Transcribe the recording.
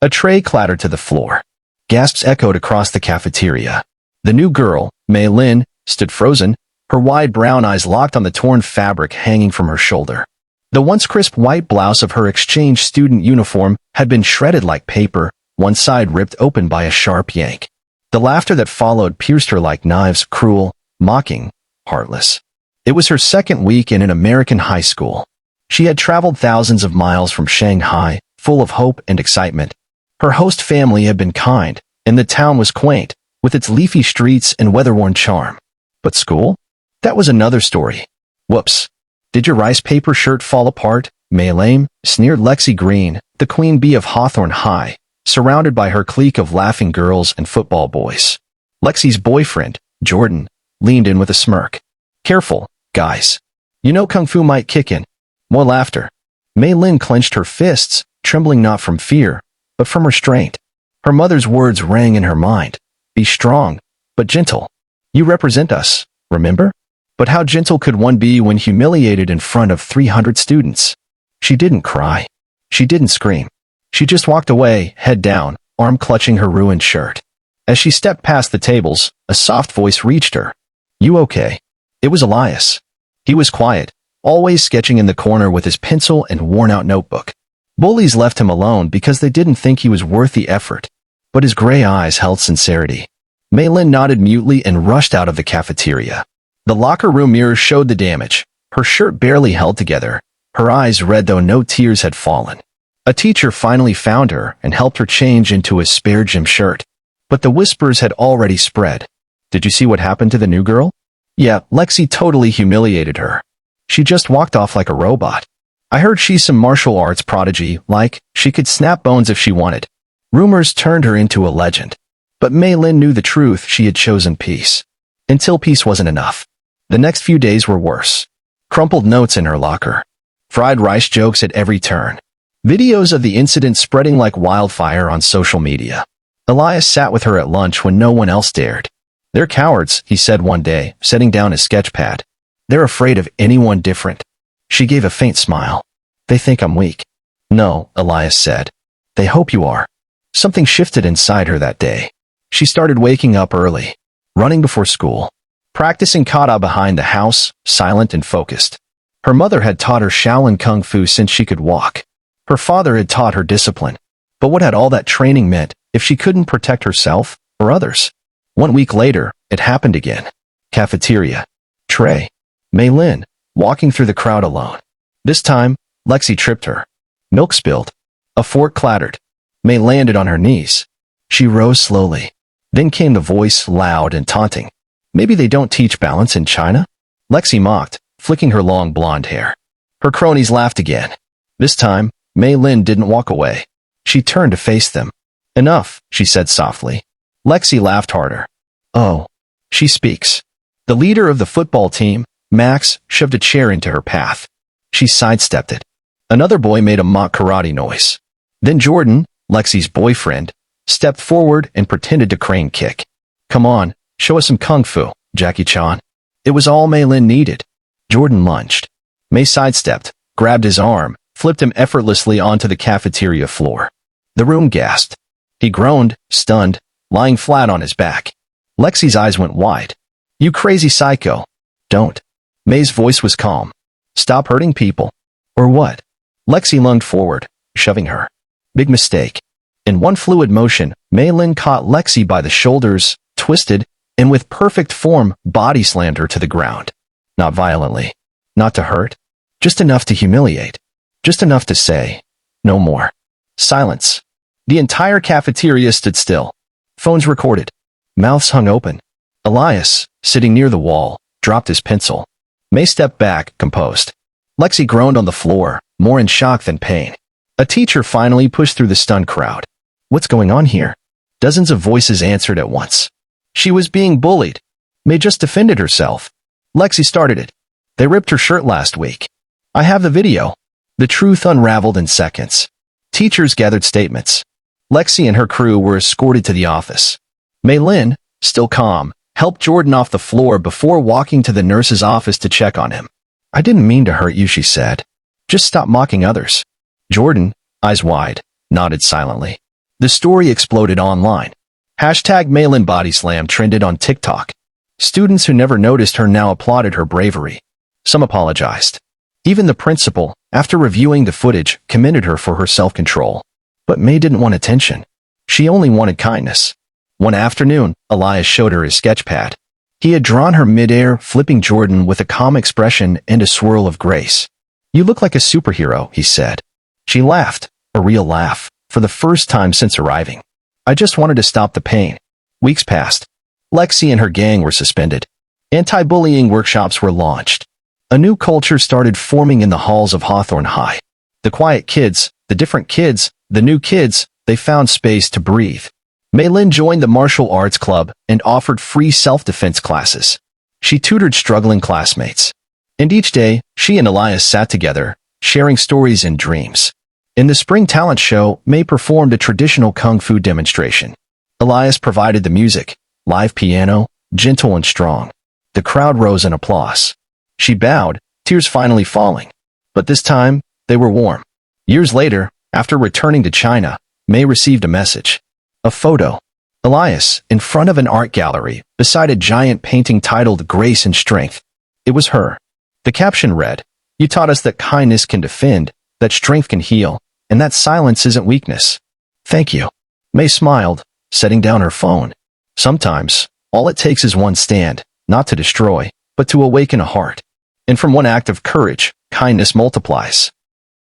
A tray clattered to the floor. Gasps echoed across the cafeteria. The new girl, Mei Lin, stood frozen, her wide brown eyes locked on the torn fabric hanging from her shoulder. The once crisp white blouse of her exchange student uniform had been shredded like paper, one side ripped open by a sharp yank. The laughter that followed pierced her like knives, cruel, mocking, heartless. It was her second week in an American high school. She had traveled thousands of miles from Shanghai, full of hope and excitement. Her host family had been kind, and the town was quaint, with its leafy streets and weather-worn charm. But school? That was another story. Whoops. Did your rice paper shirt fall apart, Mei Lin? Sneered Lexi Green, the queen bee of Hawthorne High, surrounded by her clique of laughing girls and football boys. Lexi's boyfriend, Jordan, leaned in with a smirk. Careful, guys. You know kung fu might kick in. More laughter. Mei Lin clenched her fists, trembling not from fear, but from restraint. Her mother's words rang in her mind. Be strong, but gentle. You represent us, remember? But how gentle could one be when humiliated in front of 300 students? She didn't cry. She didn't scream. She just walked away, head down, arm clutching her ruined shirt. As she stepped past the tables, a soft voice reached her. You okay? It was Elias. He was quiet, always sketching in the corner with his pencil and worn-out notebook. Bullies left him alone because they didn't think he was worth the effort. But his gray eyes held sincerity. Mei Lin nodded mutely and rushed out of the cafeteria. The locker room mirror showed the damage. Her shirt barely held together, her eyes red though no tears had fallen. A teacher finally found her and helped her change into a spare gym shirt. But the whispers had already spread. Did you see what happened to the new girl? Yeah, Lexi totally humiliated her. She just walked off like a robot. I heard she's some martial arts prodigy, like, she could snap bones if she wanted. Rumors turned her into a legend. But Mei Lin knew the truth. She had chosen peace. Until peace wasn't enough. The next few days were worse. Crumpled notes in her locker. Fried rice jokes at every turn. Videos of the incident spreading like wildfire on social media. Elias sat with her at lunch when no one else dared. They're cowards, he said one day, setting down his sketch pad. They're afraid of anyone different. She gave a faint smile. They think I'm weak. No, Elias said. They hope you are. Something shifted inside her that day. She started waking up early, running before school, practicing kata behind the house, silent and focused. Her mother had taught her Shaolin Kung Fu since she could walk. Her father had taught her discipline. But what had all that training meant if she couldn't protect herself or others? 1 week later, it happened again. Cafeteria. Tray. Mei Lin, walking through the crowd alone. This time, Lexi tripped her. Milk spilled. A fork clattered. Mei landed on her knees. She rose slowly. Then came the voice, loud and taunting. Maybe they don't teach balance in China? Lexi mocked, flicking her long blonde hair. Her cronies laughed again. This time, Mei Lin didn't walk away. She turned to face them. Enough, she said softly. Lexi laughed harder. Oh. She speaks. The leader of the football team, Max, shoved a chair into her path. She sidestepped it. Another boy made a mock karate noise. Then Jordan, Lexi's boyfriend, stepped forward and pretended to crane kick. Come on, show us some kung fu, Jackie Chan. It was all Mei Lin needed. Jordan lunged. Mei sidestepped, grabbed his arm, flipped him effortlessly onto the cafeteria floor. The room gasped. He groaned, stunned, lying flat on his back. Lexi's eyes went wide. You crazy psycho. Don't. Mei's voice was calm. Stop hurting people. Or what? Lexi lunged forward, shoving her. Big mistake. In one fluid motion, Mei Lin caught Lexi by the shoulders, twisted, and with perfect form, body slammed her to the ground. Not violently. Not to hurt. Just enough to humiliate. Just enough to say, no more. Silence. The entire cafeteria stood still. Phones recorded. Mouths hung open. Elias, sitting near the wall, dropped his pencil. Mei stepped back, composed. Lexi groaned on the floor, more in shock than pain. A teacher finally pushed through the stunned crowd. What's going on here? Dozens of voices answered at once. She was being bullied. Mei just defended herself. Lexi started it. They ripped her shirt last week. I have the video. The truth unraveled in seconds. Teachers gathered statements. Lexi and her crew were escorted to the office. Mei Lin, still calm, helped Jordan off the floor before walking to the nurse's office to check on him. I didn't mean to hurt you, she said. Just stop mocking others. Jordan, eyes wide, nodded silently. The story exploded online. Hashtag Mei Lin body slam trended on TikTok. Students who never noticed her now applauded her bravery. Some apologized. Even the principal, after reviewing the footage, commended her for her self-control. But Mei didn't want attention. She only wanted kindness. One afternoon, Elias showed her his sketch pad. He had drawn her mid-air, flipping Jordan with a calm expression and a swirl of grace. "You look like a superhero," he said. She laughed, a real laugh, for the first time since arriving. "I just wanted to stop the pain." Weeks passed. Lexi and her gang were suspended. Anti-bullying workshops were launched. A new culture started forming in the halls of Hawthorne High. The quiet kids, the different kids, the new kids, they found space to breathe. Mei Lin joined the martial arts club and offered free self-defense classes. She tutored struggling classmates. And each day, she and Elias sat together, sharing stories and dreams. In the spring talent show, Mei performed a traditional kung fu demonstration. Elias provided the music, live piano, gentle and strong. The crowd rose in applause. She bowed, tears finally falling. But this time, they were warm. Years later, after returning to China, Mei received a message. A photo. Elias, in front of an art gallery, beside a giant painting titled Grace and Strength. It was her. The caption read, "You taught us that kindness can defend, that strength can heal, and that silence isn't weakness. Thank you." Mei smiled, setting down her phone. Sometimes, all it takes is one stand, not to destroy, but to awaken a heart. And from one act of courage, kindness multiplies.